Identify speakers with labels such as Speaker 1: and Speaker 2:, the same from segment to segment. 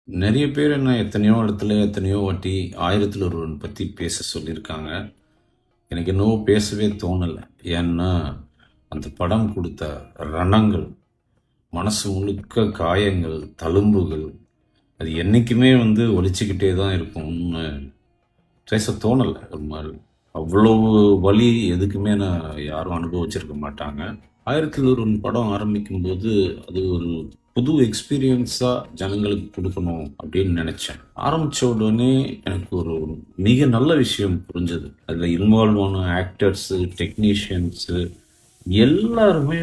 Speaker 1: நிறைய பேர் என்ன எத்தனையோ இடத்துல எத்தனையோ வாட்டி ஆயிரத்தில் ஒருவன் பற்றி பேச சொல்லியிருக்காங்க. எனக்கு என்னவோ பேசவே தோணலை. ஏன்னா அந்த படம் கொடுத்த ரணங்கள், மனசு முழுக்க காயங்கள், தழும்புகள், அது என்றைக்குமே ஒலிச்சுக்கிட்டே தான் இருக்கும்னு பேச தோணலை. ஒரு மாதிரி அவ்வளவு வலி எதுக்குமே நான் யாரும் அனுபவிச்சிருக்க மாட்டாங்க. ஆயிரத்தில் ஒருவன் படம் ஆரம்பிக்கும்போது அது ஒரு புது எக்ஸ்பீரியன்ஸாக ஜனங்களுக்கு கொடுக்கணும் அப்படின்னு நினச்சேன். ஆரம்பித்த உடனே எனக்கு ஒரு மிக நல்ல விஷயம் புரிஞ்சது. அதில் இன்வால்வ் ஆன ஆக்டர்ஸு, டெக்னீஷியன்ஸு எல்லாருமே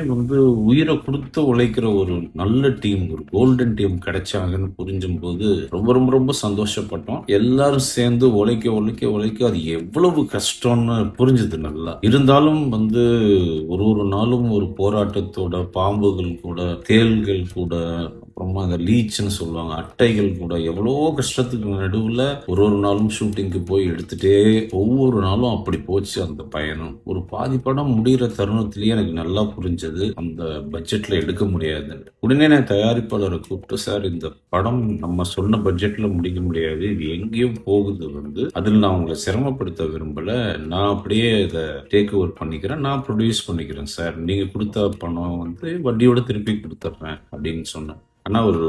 Speaker 1: உயிரை கொடுத்து உழைக்கிற ஒரு நல்ல டீம், ஒரு கோல்டன் டீம் கிடைச்சாங்கன்னு புரிஞ்சும்போது ரொம்ப ரொம்ப ரொம்ப சந்தோஷப்பட்டோம். எல்லாரும் சேர்ந்து உழைக்க உழைக்க உழைக்க அது எவ்வளவு கஷ்டம்னு புரிஞ்சுது நல்லா. இருந்தாலும் ஒரு ஒரு நாளும் ஒரு போராட்டத்தோட, பாம்புகள் கூட, தேள்கள் கூட, அப்புறமா அந்த லீச்னு சொல்லுவாங்க, அட்டைகள் கூட, எவ்வளோ கஷ்டத்துக்கு நடுவில் ஒரு ஒரு நாளும் ஷூட்டிங்க்கு போய் எடுத்துட்டே ஒவ்வொரு நாளும் அப்படி போச்சு அந்த பயணம். ஒரு பாதி படம் முடிகிற தருணத்திலேயே எனக்கு நல்லா புரிஞ்சது அந்த பட்ஜெட்ல எடுக்க முடியாது. உடனே நான் தயாரிப்பாளரை கூப்பிட்டு, சார் இந்த படம் நம்ம சொன்ன பட்ஜெட்ல முடிக்க முடியாது, இது எங்கேயோ போகுது, அதில் நான் உங்களை சிரமப்படுத்த விரும்பல, நான் அப்படியே இதை டேக் ஓவர் பண்ணிக்கிறேன், நான் ப்ரொடியூஸ் பண்ணிக்கிறேன் சார், நீங்க கொடுத்த பணம் வட்டியோட திருப்பி கொடுத்துட்றேன் அப்படின்னு சொன்னேன். ஆனால் ஒரு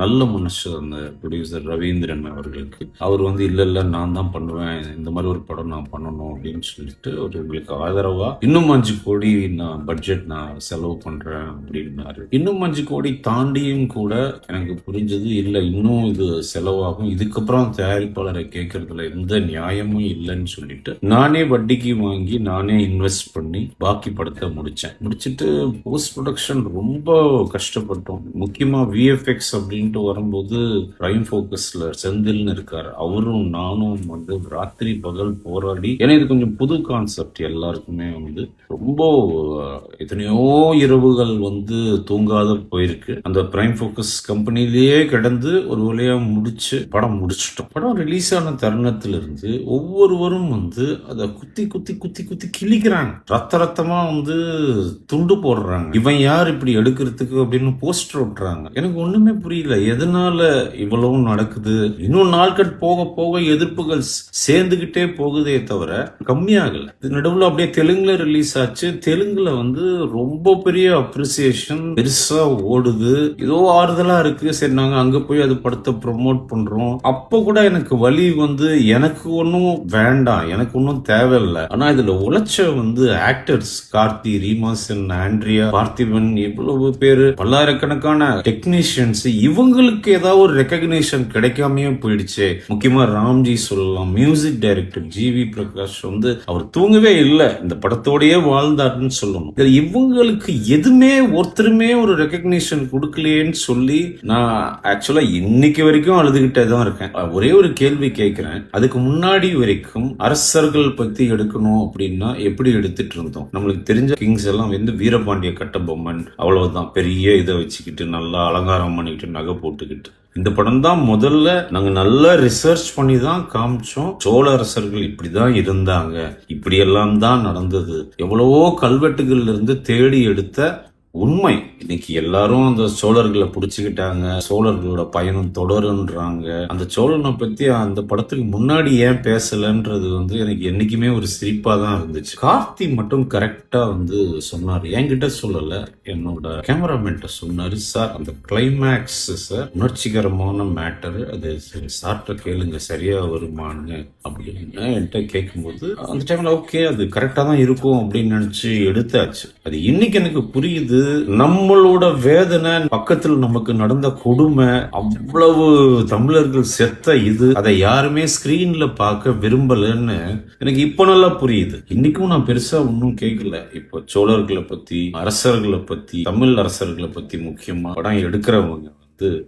Speaker 1: நல்ல மனுஷர் அந்த ப்ரொடியூசர் ரவீந்திரன் அவர்களுக்கு, அவர் இல்லை நான் தான் பண்ணுவேன், இந்த மாதிரி ஒரு படம் நான் பண்ணணும் அப்படின்னு சொல்லிட்டு ஒரு எங்களுக்கு ஆதரவா இன்னும் 5 கோடி நான் பட்ஜெட் நான் செலவு பண்றேன் அப்படின்னாரு. இன்னும் 5 கோடி தாண்டியும் கூட எனக்கு புரிஞ்சது இல்லை, இன்னும் இது செலவாகும், இதுக்கப்புறம் தயாரிப்பாளரை கேட்கறதுல எந்த நியாயமும் இல்லைன்னு சொல்லிட்டு நானே வட்டிக்கு வாங்கி நானே இன்வெஸ்ட் பண்ணி பாக்கி படத்தை முடிச்சிட்டு போஸ்ட் ப்ரொடக்ஷன் ரொம்ப கஷ்டப்பட்டோம். முக்கியமா விஎஃப்எக்ஸ் அப்படின்னு வரும்போது பிரைம் போக்கஸ்ல செந்தில்னு இருக்காரு, அவரும் நானும் ராத்திரி பகல் போராடி, ஏன்னா இது கொஞ்சம் புது கான்செப்ட் எல்லாருக்குமே, ரொம்ப எத்தனையோ இரவுகள் தூங்காத போயிருக்கு. அந்த பிரைம் போக்கஸ் கம்பெனிலேயே கிடந்து ஒரு வழியா படம் முடிச்சிட்டோம். படம் ரிலீஸ் ஆன தருணத்துல இருந்து ஒவ்வொருவரும் அதை குத்தி குத்தி குத்தி குத்தி கிழிக்கிறாங்க, ரத்தமா துண்டு போடுறாங்க. இவன் யார் இப்படி எடுக்கிறதுக்கு அப்படின்னு போஸ்டர் விட்டுறாங்க. எனக்கு ஒண்ணுமே புரியல, எதனால இவ்வளவு நடக்குது. இன்னும் நாட்கள் போக போக எதிர்ப்புகள் சேர்ந்துகிட்டே போகுதே தவிர கம்மியாகல. நடுவுல அப்படியே தெலுங்குல ரிலீஸ் ஆச்சு. தெலுங்குல ரொம்ப பெரிய அப்ரிசியேஷன், பெருசா ஓடுது, ஏதோ ஆறுதலா இருக்கு. சரி, நாங்க அங்க போய் அது படத்தை ப்ரமோட் பண்றோம். அப்ப கூட எனக்கு வலி எனக்கு ஒன்னும் வேண்டாம், எனக்கு ஒன்னும் தேவையில்லை. ஆனா இதுல உழைச்ச ஆக்டர்ஸ் கார்த்தி, ரீமாசன், ஆண்ட்ரியா, பார்த்திபன், இவ்வளவு பேரு, பல்லாயிரக்கணக்கான டெக்னீஷியன்ஸ், இவங்களுக்கு ஏதாவது ஒரு ரெக்கக்னிஷன் கிடைக்காமயே போயிடுச்சு. முக்கியமா ராம்ஜி சொல்லலாம், மியூசிக் டைரக்டர் ஜிவி பிரகாஷ் அவர் தூங்கவே இல்லை, இந்த படத்தோடயே வாழ்ந்தாருன்னு சொல்லணும். இவங்களுக்கு எதுவுமே ஒருத்தருமே ஒரு ரெக்கக்னிஷன் கொடுக்கலையேன்னு சொல்லி நான் ஆக்சுவலா இன்னைக்கு வரைக்கும் அழுதுகிட்டே தான் இருக்கேன். ஒரே ஒரு கேள்வி கேட்கிறேன், அதுக்கு முன்னாடி வரைக்கும் அரசர்கள் பத்தி எடுக்கணும் அப்படின்னா எப்படி எடுத்துட்டு இருந்தோம்? நம்மளுக்கு தெரிஞ்ச கிங்ஸ் எல்லாம் வீரபாண்டிய கட்டபொம்மன், அவ்வளவுதான், பெரிய இதை வச்சுக்கிட்டு நல்லா அலங்காரம் பண்ணிக்கிட்டு நகை போட்டுக்கிட்டு. இந்த படம் தான் முதல்ல நாங்க நல்லா ரிசர்ச் பண்ணி தான் காமிச்சோம். சோழ அரசர்கள் இப்படிதான் இருந்தாங்க, இப்படியெல்லாம் தான் நடந்தது, எவ்வளவோ கல்வெட்டுகள்ல இருந்து தேடி எடுத்த உண்மை. இன்னைக்கு எல்லாரும் அந்த சோழர்களை பிடிச்சுக்கிட்டாங்க, சோழர்களோட பயணம் தொடருன்றாங்க. அந்த சோழனை பத்தி அந்த படத்துக்கு முன்னாடி ஏன் பேசலன்றது எனக்கு என்னைக்குமே ஒரு சிரிப்பா தான் இருந்துச்சு. கார்த்தி மட்டும் கரெக்டா சொன்னாரு, என்கிட்ட சொல்லல, என்னோட கேமராமேன்ட்ட சொன்னாரு, சார் அந்த கிளைமேக்ஸ் சார் உணர்ச்சிகரமான மேட்டர், அது சார்ட்ட கேளுங்க சரியா வருமானு அப்படின்னு என்கிட்ட கேட்கும்போது அந்த டைம்ல ஓகே அது கரெக்டா தான் இருக்கும் அப்படின்னு நினைச்சு எடுத்தாச்சு. அது இன்னைக்கு எனக்கு புரியுது, நம்மளோட வேதனை, பக்கத்தில் நமக்கு நடந்த கொடுமை, அவ்வளவு தமிழர்கள் செத்த இது, அதை யாருமே ஸ்கிரீன்ல பார்க்க விரும்பலன்னு எனக்கு இப்ப நல்லா புரியுது. இன்னைக்கும் நான் பெருசா ஒன்னும் கேட்கல. இப்போ சோழர்களை பத்தி, அரசர்களை பத்தி, தமிழ் அரசர்களை பத்தி முக்கியமா படம் எடுக்கிறவங்க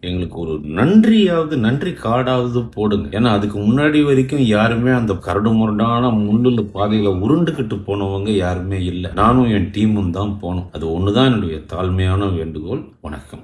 Speaker 1: எங்களுக்கு ஒரு நன்றி கார்டாவது போடுங்க. ஏன்னா அதுக்கு முன்னாடி வரைக்கும் யாருமே அந்த கரடு முரடான முள்ளுல பாதையில உருண்டுகிட்டு போனவங்க யாருமே இல்லை. நானும் என் டீமும் தான் போனோம். அது ஒண்ணுதான் என்னுடைய தாழ்மையான வேண்டுகோள். வணக்கம்.